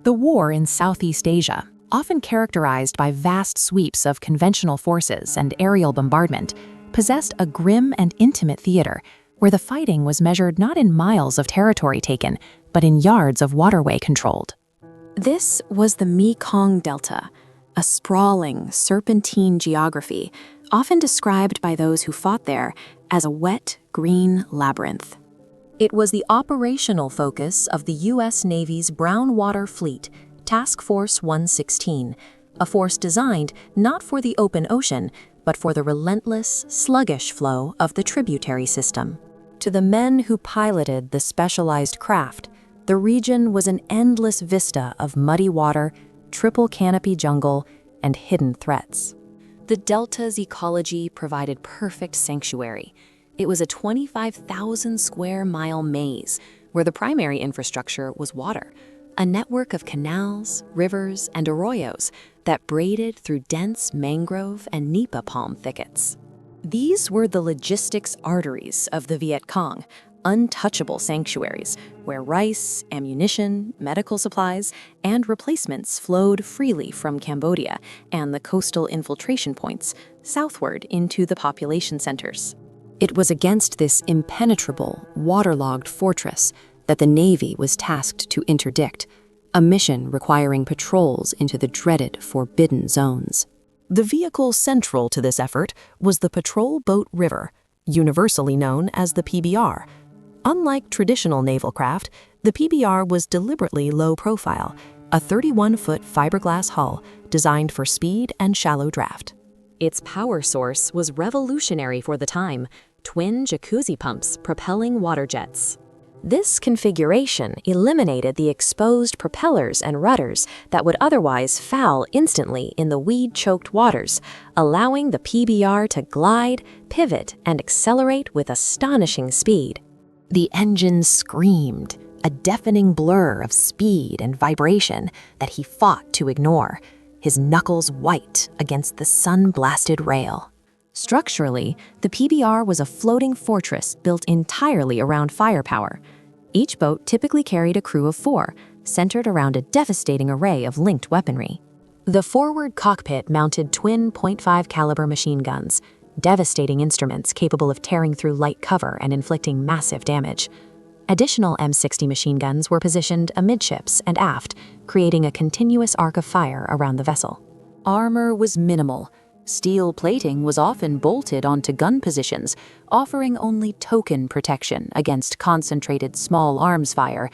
The war in Southeast Asia, often characterized by vast sweeps of conventional forces and aerial bombardment, possessed a grim and intimate theater where the fighting was measured not in miles of territory taken, but in yards of waterway controlled. This was the Mekong Delta, a sprawling, serpentine geography, often described by those who fought there as a wet, green labyrinth. It was the operational focus of the U.S. Navy's Brown Water Fleet, Task Force 116, a force designed not for the open ocean, but for the relentless, sluggish flow of the tributary system. To the men who piloted the specialized craft, the region was an endless vista of muddy water, triple canopy jungle, and hidden threats. The Delta's ecology provided perfect sanctuary. It was a 25,000 square mile maze where the primary infrastructure was water, a network of canals, rivers, and arroyos that braided through dense mangrove and nipa palm thickets. These were the logistics arteries of the Viet Cong, untouchable sanctuaries where rice, ammunition, medical supplies, and replacements flowed freely from Cambodia and the coastal infiltration points southward into the population centers. It was against this impenetrable, waterlogged fortress that the Navy was tasked to interdict, a mission requiring patrols into the dreaded Forbidden Zones. The vehicle central to this effort was the Patrol Boat River, universally known as the PBR. Unlike traditional naval craft, the PBR was deliberately low profile, a 31-foot fiberglass hull designed for speed and shallow draft. Its power source was revolutionary for the time, twin jacuzzi pumps propelling water jets. This configuration eliminated the exposed propellers and rudders that would otherwise foul instantly in the weed-choked waters, allowing the PBR to glide, pivot, and accelerate with astonishing speed. The engine screamed, a deafening blur of speed and vibration that he fought to ignore, his knuckles white against the sun-blasted rail. Structurally, the PBR was a floating fortress built entirely around firepower. Each boat typically carried a crew of 4, centered around a devastating array of linked weaponry. The forward cockpit mounted twin .5 caliber machine guns, devastating instruments capable of tearing through light cover and inflicting massive damage. Additional M60 machine guns were positioned amidships and aft, creating a continuous arc of fire around the vessel. Armor was minimal. Steel plating was often bolted onto gun positions, offering only token protection against concentrated small arms fire,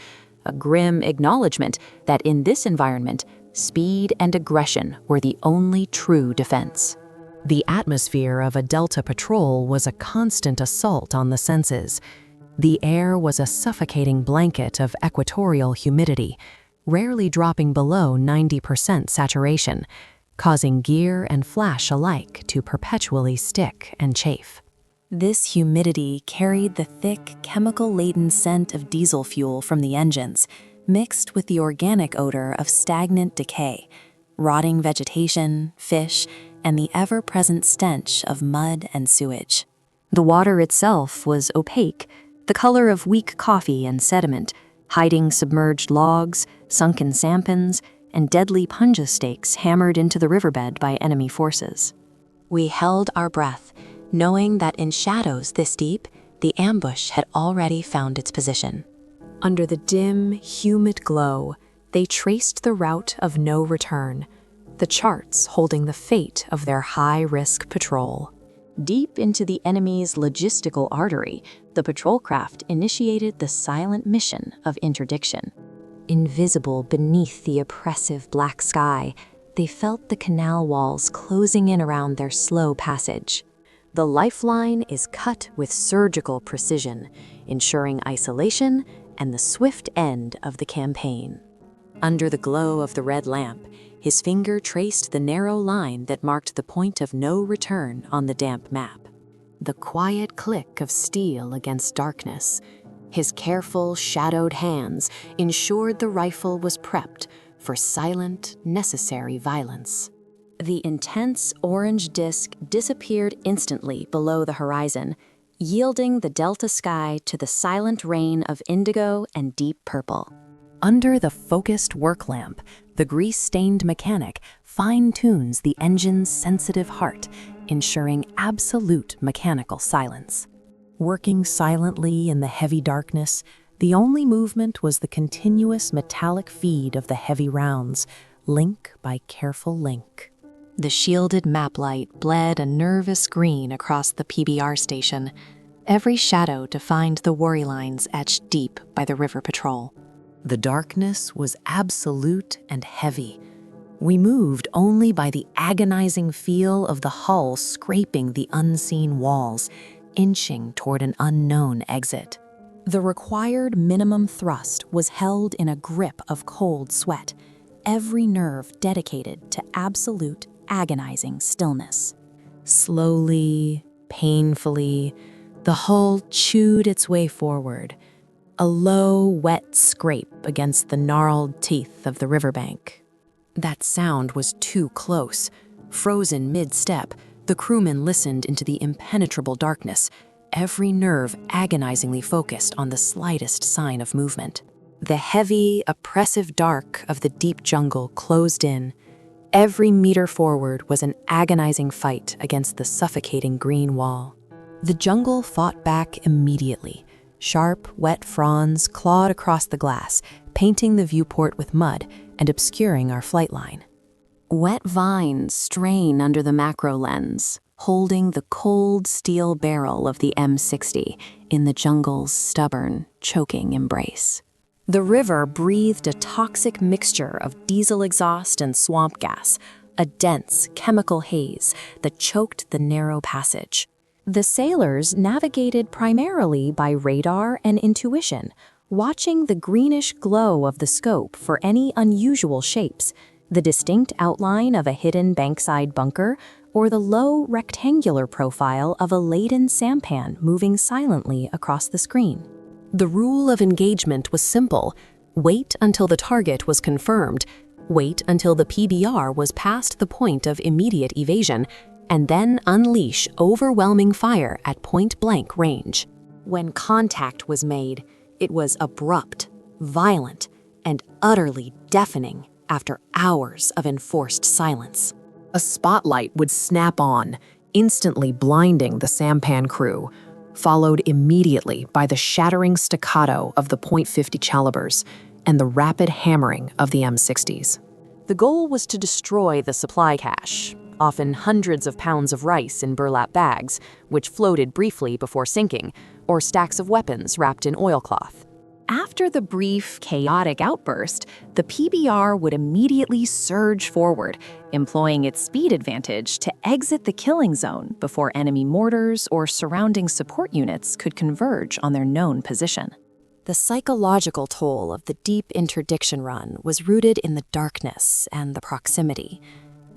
a grim acknowledgement that in this environment, speed and aggression were the only true defense. The atmosphere of a Delta patrol was a constant assault on the senses. The air was a suffocating blanket of equatorial humidity, rarely dropping below 90% saturation, causing gear and flash alike to perpetually stick and chafe. This humidity carried the thick, chemical-laden scent of diesel fuel from the engines, mixed with the organic odor of stagnant decay, rotting vegetation, fish, and the ever-present stench of mud and sewage. The water itself was opaque, the color of weak coffee and sediment, hiding submerged logs, sunken sampans, and deadly punja stakes hammered into the riverbed by enemy forces. We held our breath, knowing that in shadows this deep, the ambush had already found its position. Under the dim, humid glow, they traced the route of no return, the charts holding the fate of their high-risk patrol. Deep into the enemy's logistical artery, the patrol craft initiated the silent mission of interdiction. Invisible beneath the oppressive black sky, they felt the canal walls closing in around their slow passage. The lifeline is cut with surgical precision, ensuring isolation and the swift end of the campaign. Under the glow of the red lamp, his finger traced the narrow line that marked the point of no return on the damp map. The quiet click of steel against darkness, his careful, shadowed hands ensured the rifle was prepped for silent, necessary violence. The intense orange disk disappeared instantly below the horizon, yielding the Delta sky to the silent rain of indigo and deep purple. Under the focused work lamp, the grease-stained mechanic fine-tunes the engine's sensitive heart, ensuring absolute mechanical silence. Working silently in the heavy darkness, the only movement was the continuous metallic feed of the heavy rounds, link by careful link. The shielded map light bled a nervous green across the PBR station. Every shadow defined the worry lines etched deep by the river patrol. The darkness was absolute and heavy. We moved only by the agonizing feel of the hull scraping the unseen walls, inching toward an unknown exit. The required minimum thrust was held in a grip of cold sweat, every nerve dedicated to absolute, agonizing stillness. Slowly, painfully, the hull chewed its way forward, a low, wet scrape against the gnarled teeth of the riverbank. That sound was too close. Frozen mid-step, the crewmen listened into the impenetrable darkness, every nerve agonizingly focused on the slightest sign of movement. The heavy, oppressive dark of the deep jungle closed in. Every meter forward was an agonizing fight against the suffocating green wall. The jungle fought back immediately. Sharp, wet fronds clawed across the glass, painting the viewport with mud and obscuring our flight line. Wet vines strain under the macro lens, holding the cold steel barrel of the M60 in the jungle's stubborn, choking embrace. The river breathed a toxic mixture of diesel exhaust and swamp gas, a dense chemical haze that choked the narrow passage. The sailors navigated primarily by radar and intuition, watching the greenish glow of the scope for any unusual shapes, the distinct outline of a hidden bankside bunker, or the low rectangular profile of a laden sampan moving silently across the screen. The rule of engagement was simple: wait until the target was confirmed, wait until the PBR was past the point of immediate evasion, and then unleash overwhelming fire at point-blank range. When contact was made, it was abrupt, violent, and utterly deafening after hours of enforced silence. A spotlight would snap on, instantly blinding the sampan crew, followed immediately by the shattering staccato of the .50 calibers and the rapid hammering of the M60s. The goal was to destroy the supply cache, often hundreds of pounds of rice in burlap bags, which floated briefly before sinking, or stacks of weapons wrapped in oilcloth. After the brief, chaotic outburst, the PBR would immediately surge forward, employing its speed advantage to exit the killing zone before enemy mortars or surrounding support units could converge on their known position. The psychological toll of the deep interdiction run was rooted in the darkness and the proximity.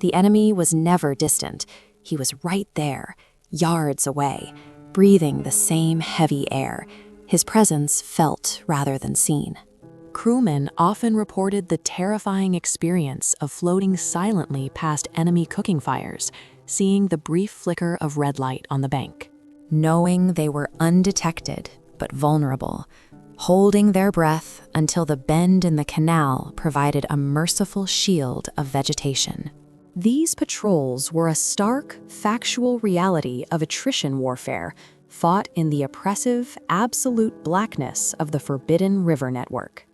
The enemy was never distant. He was right there, yards away, breathing the same heavy air, his presence felt rather than seen. Crewmen often reported the terrifying experience of floating silently past enemy cooking fires, seeing the brief flicker of red light on the bank. Knowing they were undetected but vulnerable, holding their breath until the bend in the canal provided a merciful shield of vegetation. These patrols were a stark, factual reality of attrition warfare, fought in the oppressive, absolute blackness of the forbidden river network.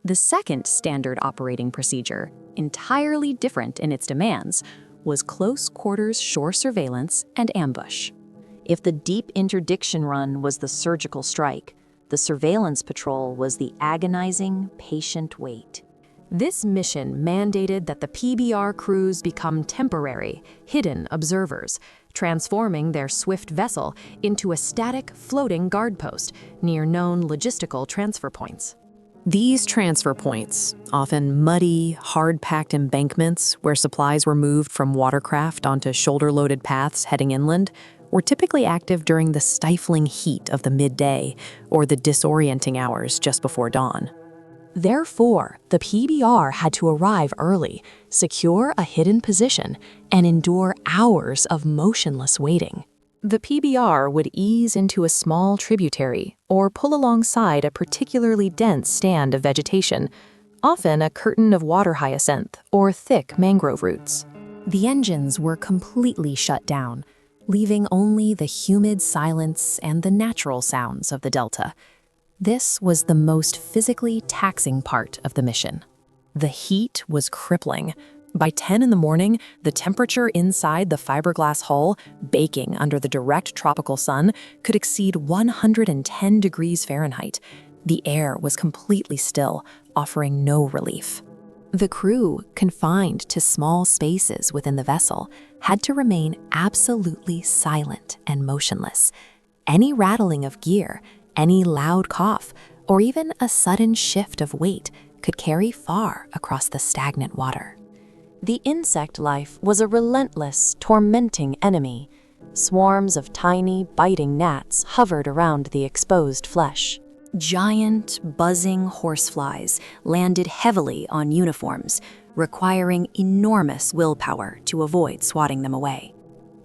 The second standard operating procedure, entirely different in its demands, was close-quarters shore surveillance and ambush. If the deep interdiction run was the surgical strike, the surveillance patrol was the agonizing, patient wait. This mission mandated that the PBR crews become temporary, hidden observers, transforming their swift vessel into a static, floating guard post near known logistical transfer points. These transfer points, often muddy, hard-packed embankments where supplies were moved from watercraft onto shoulder-loaded paths heading inland, were typically active during the stifling heat of the midday or the disorienting hours just before dawn. Therefore, the PBR had to arrive early, secure a hidden position, and endure hours of motionless waiting. The PBR would ease into a small tributary or pull alongside a particularly dense stand of vegetation, often a curtain of water hyacinth or thick mangrove roots. The engines were completely shut down, leaving only the humid silence and the natural sounds of the delta. This was the most physically taxing part of the mission. The heat was crippling. By 10 in the morning, the temperature inside the fiberglass hull, baking under the direct tropical sun, could exceed 110 degrees Fahrenheit. The air was completely still, offering no relief. The crew, confined to small spaces within the vessel, had to remain absolutely silent and motionless. Any rattling of gear, any loud cough, or even a sudden shift of weight could carry far across the stagnant water. The insect life was a relentless, tormenting enemy. Swarms of tiny, biting gnats hovered around the exposed flesh. Giant, buzzing horseflies landed heavily on uniforms, requiring enormous willpower to avoid swatting them away.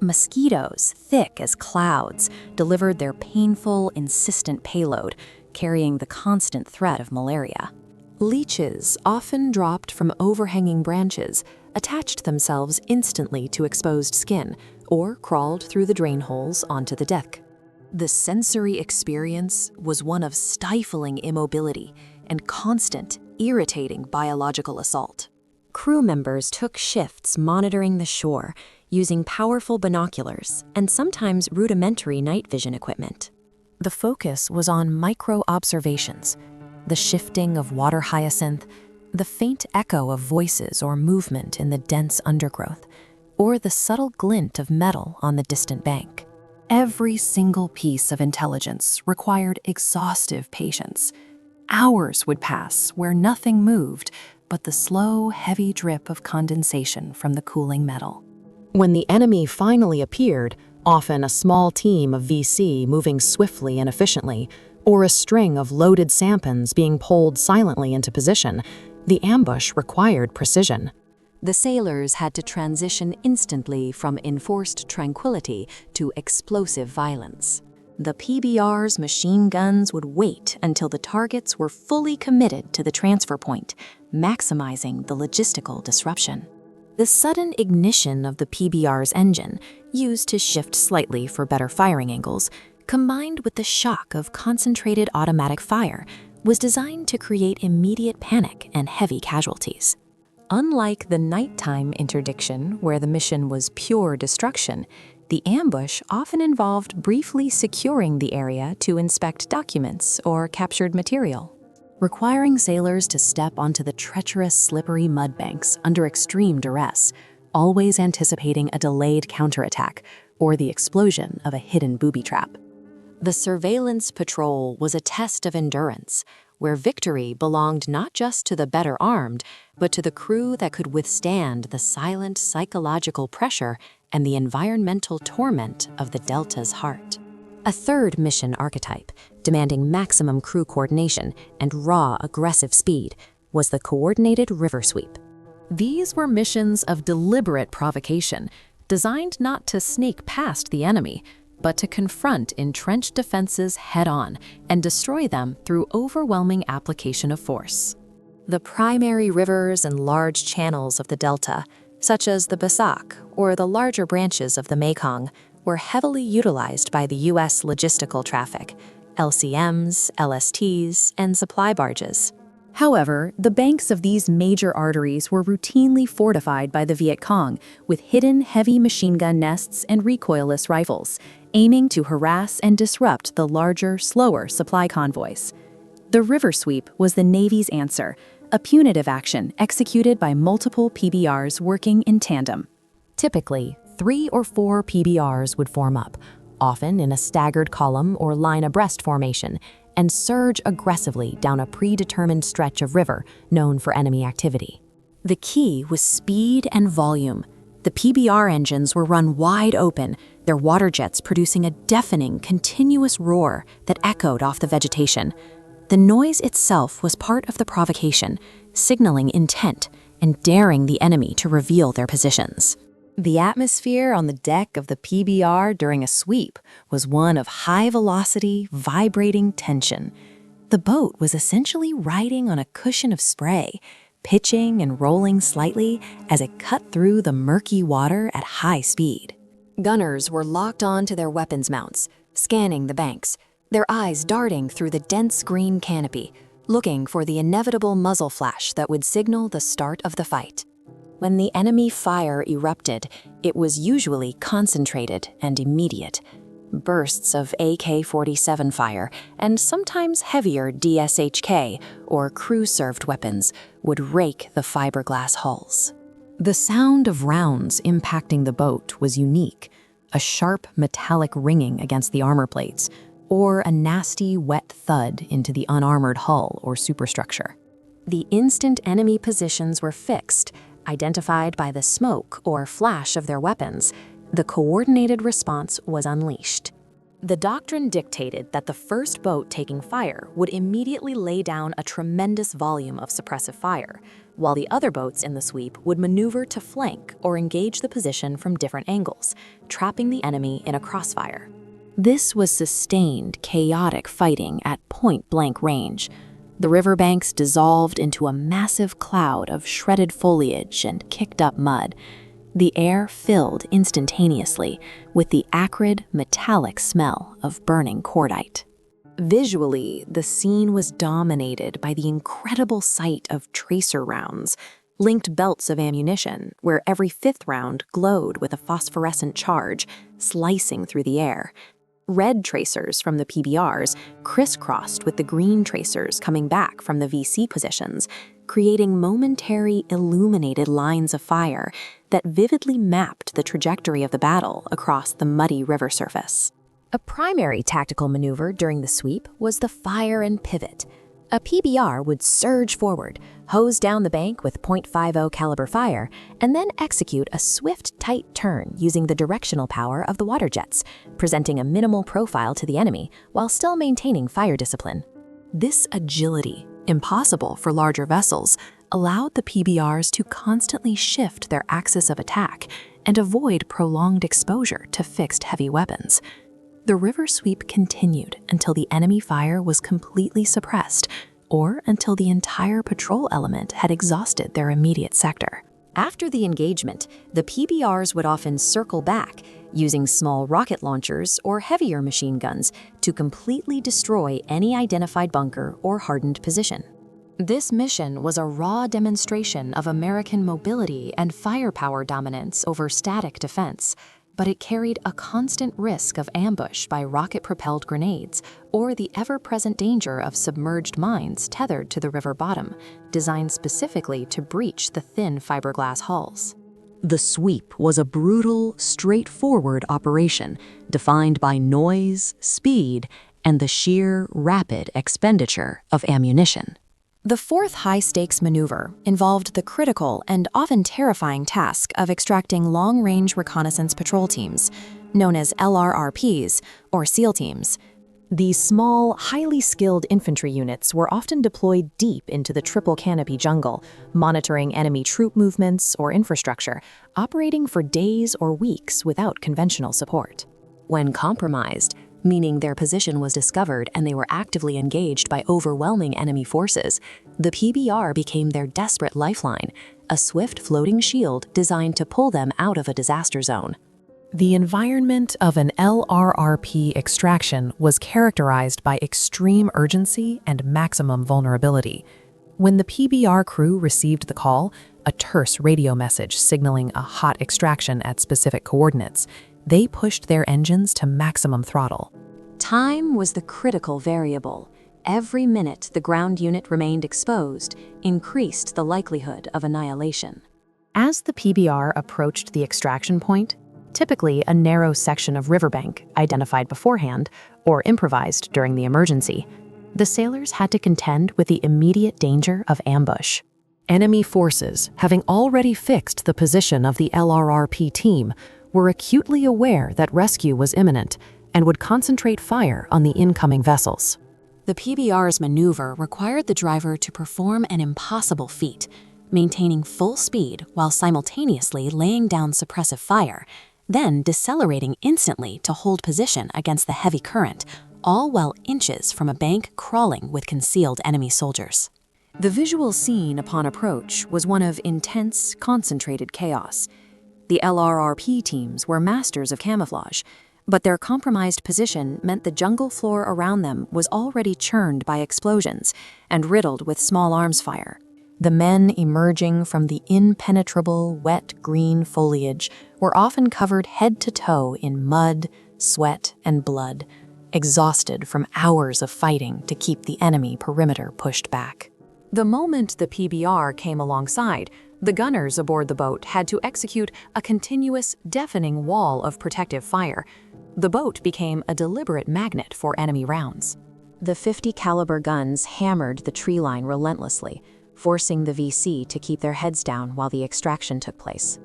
Mosquitoes, thick as clouds, delivered their painful, insistent payload, carrying the constant threat of malaria. Leeches, often dropped from overhanging branches, attached themselves instantly to exposed skin or crawled through the drain holes onto the deck. The sensory experience was one of stifling immobility and constant, irritating biological assault. Crew members took shifts monitoring the shore, using powerful binoculars and sometimes rudimentary night vision equipment. The focus was on micro-observations, the shifting of water hyacinth, the faint echo of voices or movement in the dense undergrowth, or the subtle glint of metal on the distant bank. Every single piece of intelligence required exhaustive patience. Hours would pass where nothing moved but the slow, heavy drip of condensation from the cooling metal. When the enemy finally appeared, often a small team of VC moving swiftly and efficiently, or a string of loaded sampans being pulled silently into position, the ambush required precision. The sailors had to transition instantly from enforced tranquility to explosive violence. The PBR's machine guns would wait until the targets were fully committed to the transfer point, maximizing the logistical disruption. The sudden ignition of the PBR's engine, used to shift slightly for better firing angles, combined with the shock of concentrated automatic fire, was designed to create immediate panic and heavy casualties. Unlike the nighttime interdiction, where the mission was pure destruction, the ambush often involved briefly securing the area to inspect documents or captured material, requiring sailors to step onto the treacherous, slippery mudbanks under extreme duress, always anticipating a delayed counterattack or the explosion of a hidden booby trap. The surveillance patrol was a test of endurance, where victory belonged not just to the better armed, but to the crew that could withstand the silent psychological pressure and the environmental torment of the Delta's heart. A third mission archetype, demanding maximum crew coordination and raw, aggressive speed, was the coordinated river sweep. These were missions of deliberate provocation, designed not to sneak past the enemy, but to confront entrenched defenses head-on and destroy them through overwhelming application of force. The primary rivers and large channels of the Delta, such as the Basak or the larger branches of the Mekong, were heavily utilized by the U.S. logistical traffic, LCMs, LSTs, and supply barges. However, the banks of these major arteries were routinely fortified by the Viet Cong with hidden heavy machine gun nests and recoilless rifles, aiming to harass and disrupt the larger, slower supply convoys. The river sweep was the Navy's answer, a punitive action executed by multiple PBRs working in tandem. Typically, 3 or 4 PBRs would form up, often in a staggered column or line abreast formation, and surge aggressively down a predetermined stretch of river known for enemy activity. The key was speed and volume. The PBR engines were run wide open, their water jets producing a deafening, continuous roar that echoed off the vegetation. The noise itself was part of the provocation, signaling intent and daring the enemy to reveal their positions. The atmosphere on the deck of the PBR during a sweep was one of high-velocity, vibrating tension. The boat was essentially riding on a cushion of spray, pitching and rolling slightly as it cut through the murky water at high speed. Gunners were locked onto their weapons mounts, scanning the banks, their eyes darting through the dense green canopy, looking for the inevitable muzzle flash that would signal the start of the fight. When the enemy fire erupted, it was usually concentrated and immediate. Bursts of AK-47 fire and sometimes heavier DSHK or crew-served weapons would rake the fiberglass hulls. The sound of rounds impacting the boat was unique, a sharp metallic ringing against the armor plates, or a nasty wet thud into the unarmored hull or superstructure. The instant enemy positions were fixed, identified by the smoke or flash of their weapons. The coordinated response was unleashed. The doctrine dictated that the first boat taking fire would immediately lay down a tremendous volume of suppressive fire, while the other boats in the sweep would maneuver to flank or engage the position from different angles, trapping the enemy in a crossfire. This was sustained, chaotic fighting at point-blank range. The riverbanks dissolved into a massive cloud of shredded foliage and kicked-up mud. The air filled instantaneously with the acrid, metallic smell of burning cordite. Visually, the scene was dominated by the incredible sight of tracer rounds, linked belts of ammunition where every fifth round glowed with a phosphorescent charge, slicing through the air. Red tracers from the PBRs crisscrossed with the green tracers coming back from the VC positions, creating momentary illuminated lines of fire that vividly mapped the trajectory of the battle across the muddy river surface. A primary tactical maneuver during the sweep was the fire and pivot. A PBR would surge forward, hose down the bank with .50 caliber fire, and then execute a swift, tight turn using the directional power of the water jets, presenting a minimal profile to the enemy while still maintaining fire discipline. This agility, impossible for larger vessels, allowed the PBRs to constantly shift their axis of attack and avoid prolonged exposure to fixed heavy weapons. The river sweep continued until the enemy fire was completely suppressed or until the entire patrol element had exhausted their immediate sector. After the engagement, the PBRs would often circle back, using small rocket launchers or heavier machine guns to completely destroy any identified bunker or hardened position. This mission was a raw demonstration of American mobility and firepower dominance over static defense, but it carried a constant risk of ambush by rocket-propelled grenades or the ever-present danger of submerged mines tethered to the river bottom, designed specifically to breach the thin fiberglass hulls. The sweep was a brutal, straightforward operation defined by noise, speed, and the sheer, rapid expenditure of ammunition. The fourth high-stakes maneuver involved the critical and often terrifying task of extracting long-range reconnaissance patrol teams, known as LRRPs, or SEAL teams. These small, highly skilled infantry units were often deployed deep into the triple canopy jungle, monitoring enemy troop movements or infrastructure, operating for days or weeks without conventional support. When compromised, meaning their position was discovered and they were actively engaged by overwhelming enemy forces, the PBR became their desperate lifeline, a swift floating shield designed to pull them out of a disaster zone. The environment of an LRRP extraction was characterized by extreme urgency and maximum vulnerability. When the PBR crew received the call, a terse radio message signaling a hot extraction at specific coordinates, they pushed their engines to maximum throttle. Time was the critical variable. Every minute the ground unit remained exposed increased the likelihood of annihilation. As the PBR approached the extraction point, typically a narrow section of riverbank identified beforehand or improvised during the emergency, the sailors had to contend with the immediate danger of ambush. Enemy forces, having already fixed the position of the LRRP team, were acutely aware that rescue was imminent and would concentrate fire on the incoming vessels. The PBR's maneuver required the driver to perform an impossible feat, maintaining full speed while simultaneously laying down suppressive fire, then decelerating instantly to hold position against the heavy current, all while inches from a bank crawling with concealed enemy soldiers. The visual scene upon approach was one of intense, concentrated chaos. The LRRP teams were masters of camouflage, but their compromised position meant the jungle floor around them was already churned by explosions and riddled with small arms fire. The men emerging from the impenetrable, wet green foliage were often covered head to toe in mud, sweat, and blood, exhausted from hours of fighting to keep the enemy perimeter pushed back. The moment the PBR came alongside, the gunners aboard the boat had to execute a continuous, deafening wall of protective fire. The boat became a deliberate magnet for enemy rounds. The 50 caliber guns hammered the tree line relentlessly, forcing the VC to keep their heads down while the extraction took place.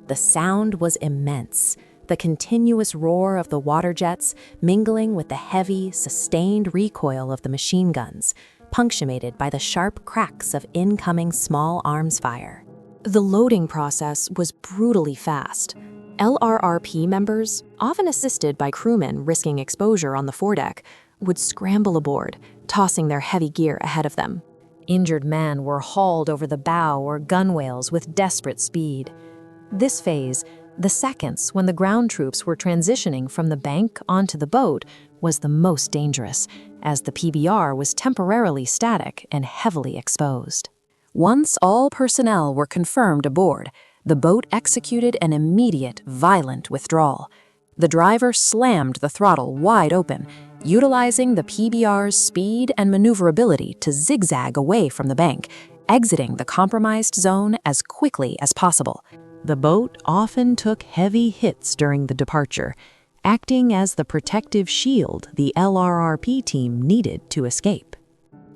The sound was immense, the continuous roar of the water jets mingling with the heavy, sustained recoil of the machine guns, punctuated by the sharp cracks of incoming small arms fire. The loading process was brutally fast. LRRP members, often assisted by crewmen risking exposure on the foredeck, would scramble aboard, tossing their heavy gear ahead of them. Injured men were hauled over the bow or gunwales with desperate speed. This phase, the seconds when the ground troops were transitioning from the bank onto the boat, was the most dangerous, as the PBR was temporarily static and heavily exposed. Once all personnel were confirmed aboard, the boat executed an immediate, violent withdrawal. The driver slammed the throttle wide open, utilizing the PBR's speed and maneuverability to zigzag away from the bank, exiting the compromised zone as quickly as possible. The boat often took heavy hits during the departure, acting as the protective shield the LRRP team needed to escape.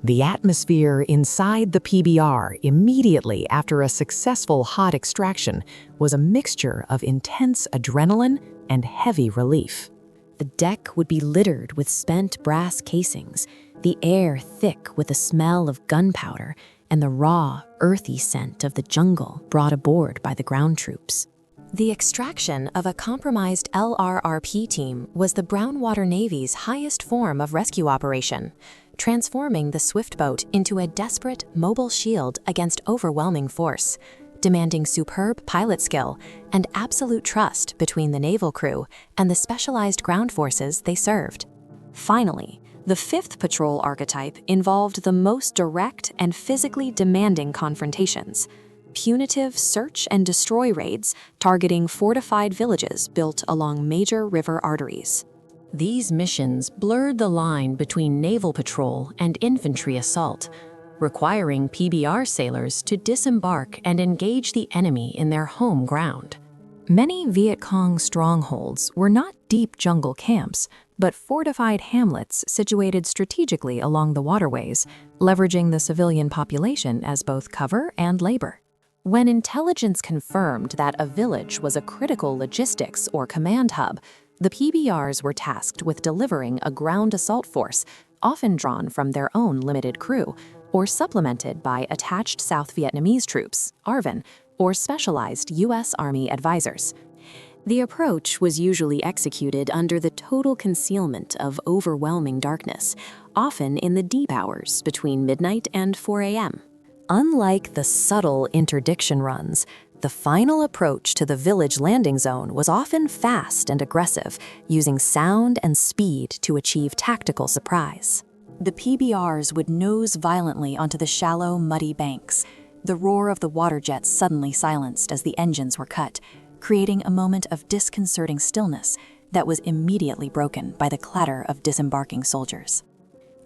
The atmosphere inside the PBR immediately after a successful hot extraction was a mixture of intense adrenaline and heavy relief. The deck would be littered with spent brass casings, the air thick with the smell of gunpowder and the raw, earthy scent of the jungle brought aboard by the ground troops. The extraction of a compromised LRRP team was the Brownwater Navy's highest form of rescue operation, transforming the swift boat into a desperate, mobile shield against overwhelming force, demanding superb pilot skill and absolute trust between the naval crew and the specialized ground forces they served. Finally, the fifth patrol archetype involved the most direct and physically demanding confrontations: punitive search and destroy raids targeting fortified villages built along major river arteries. These missions blurred the line between naval patrol and infantry assault, requiring PBR sailors to disembark and engage the enemy in their home ground. Many Viet Cong strongholds were not deep jungle camps, but fortified hamlets situated strategically along the waterways, leveraging the civilian population as both cover and labor. When intelligence confirmed that a village was a critical logistics or command hub, the PBRs were tasked with delivering a ground assault force, often drawn from their own limited crew, or supplemented by attached South Vietnamese troops, ARVN, or specialized U.S. Army advisors. The approach was usually executed under the total concealment of overwhelming darkness, often in the deep hours between midnight and 4 a.m. Unlike the subtle interdiction runs, the final approach to the village landing zone was often fast and aggressive, using sound and speed to achieve tactical surprise. The PBRs would nose violently onto the shallow, muddy banks. The roar of the water jets suddenly silenced as the engines were cut, creating a moment of disconcerting stillness that was immediately broken by the clatter of disembarking soldiers.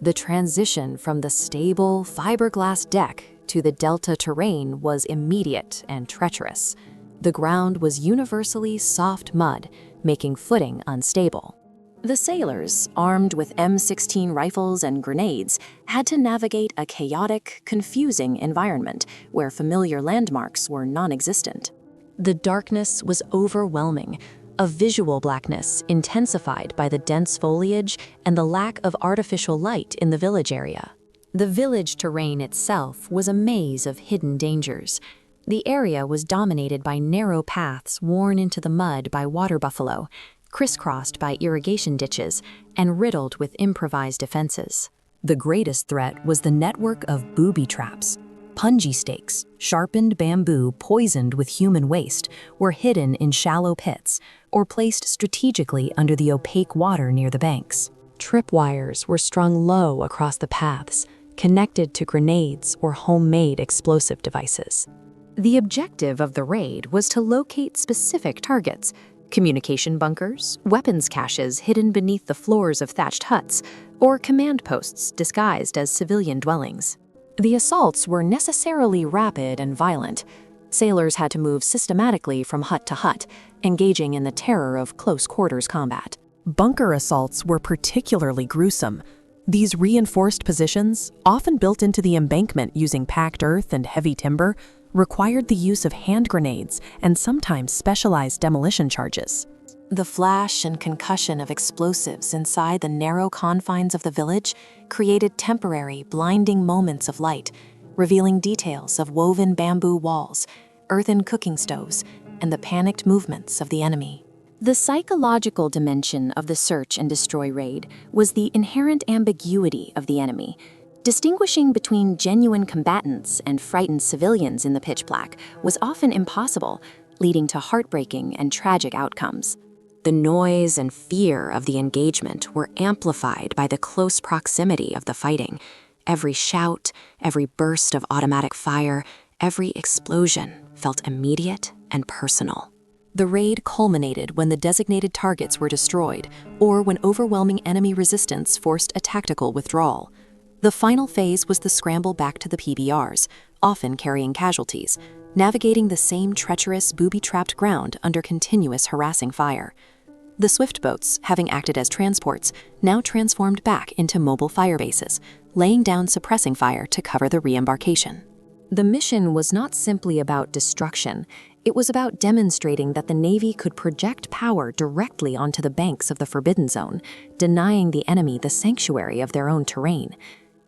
The transition from the stable, fiberglass deck to the delta terrain was immediate and treacherous. The ground was universally soft mud, making footing unstable. The sailors, armed with M16 rifles and grenades, had to navigate a chaotic, confusing environment where familiar landmarks were non-existent. The darkness was overwhelming, a visual blackness intensified by the dense foliage and the lack of artificial light in the village area. The village terrain itself was a maze of hidden dangers. The area was dominated by narrow paths worn into the mud by water buffalo, crisscrossed by irrigation ditches and riddled with improvised defenses. The greatest threat was the network of booby traps. Punji stakes, sharpened bamboo poisoned with human waste, were hidden in shallow pits or placed strategically under the opaque water near the banks. Tripwires were strung low across the paths, connected to grenades or homemade explosive devices. The objective of the raid was to locate specific targets: communication bunkers, weapons caches hidden beneath the floors of thatched huts, or command posts disguised as civilian dwellings. The assaults were necessarily rapid and violent. Sailors had to move systematically from hut to hut, engaging in the terror of close-quarters combat. Bunker assaults were particularly gruesome. These reinforced positions, often built into the embankment using packed earth and heavy timber, required the use of hand grenades and sometimes specialized demolition charges. The flash and concussion of explosives inside the narrow confines of the village created temporary, blinding moments of light, revealing details of woven bamboo walls, earthen cooking stoves, and the panicked movements of the enemy. The psychological dimension of the search and destroy raid was the inherent ambiguity of the enemy. Distinguishing between genuine combatants and frightened civilians in the pitch black was often impossible, leading to heartbreaking and tragic outcomes. The noise and fear of the engagement were amplified by the close proximity of the fighting. Every shout, every burst of automatic fire, every explosion felt immediate and personal. The raid culminated when the designated targets were destroyed, or when overwhelming enemy resistance forced a tactical withdrawal. The final phase was the scramble back to the PBRs, often carrying casualties, navigating the same treacherous, booby-trapped ground under continuous harassing fire. The swift boats, having acted as transports, now transformed back into mobile fire bases, laying down suppressing fire to cover the re-embarkation. The mission was not simply about destruction. It was about demonstrating that the Navy could project power directly onto the banks of the Forbidden Zone, denying the enemy the sanctuary of their own terrain.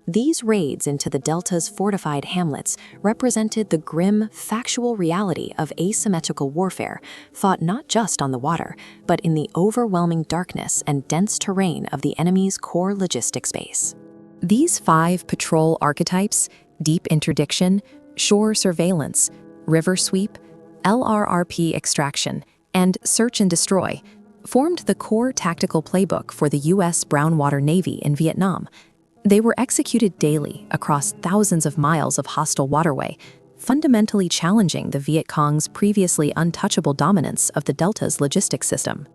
These raids into the Delta's fortified hamlets represented the grim, factual reality of asymmetrical warfare, fought not just on the water, but in the overwhelming darkness and dense terrain of the enemy's core logistics base. These 5 patrol archetypes, deep interdiction, shore surveillance, river sweep, LRRP extraction, and search and destroy, formed the core tactical playbook for the U.S. Brownwater Navy in Vietnam. They were executed daily across thousands of miles of hostile waterway, fundamentally challenging the Viet Cong's previously untouchable dominance of the Delta's logistics system.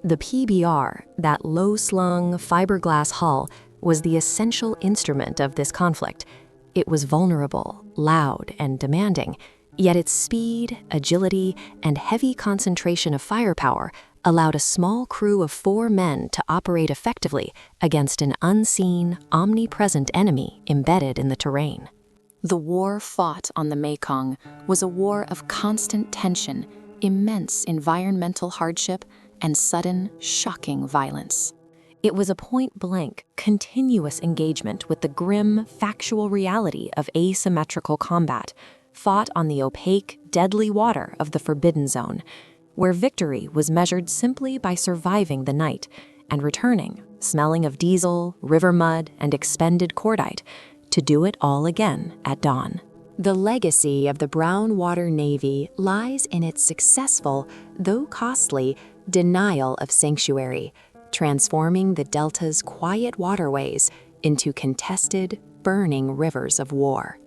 The PBR, that low-slung, fiberglass hull, was the essential instrument of this conflict. It was vulnerable, loud, and demanding, yet its speed, agility, and heavy concentration of firepower allowed a small crew of 4 men to operate effectively against an unseen, omnipresent enemy embedded in the terrain. The war fought on the Mekong was a war of constant tension, immense environmental hardship, and sudden, shocking violence. It was a point-blank, continuous engagement with the grim, factual reality of asymmetrical combat, fought on the opaque, deadly water of the Forbidden Zone, where victory was measured simply by surviving the night and returning, smelling of diesel, river mud, and expended cordite, to do it all again at dawn. The legacy of the Brownwater Navy lies in its successful, though costly, denial of sanctuary, transforming the Delta's quiet waterways into contested, burning rivers of war.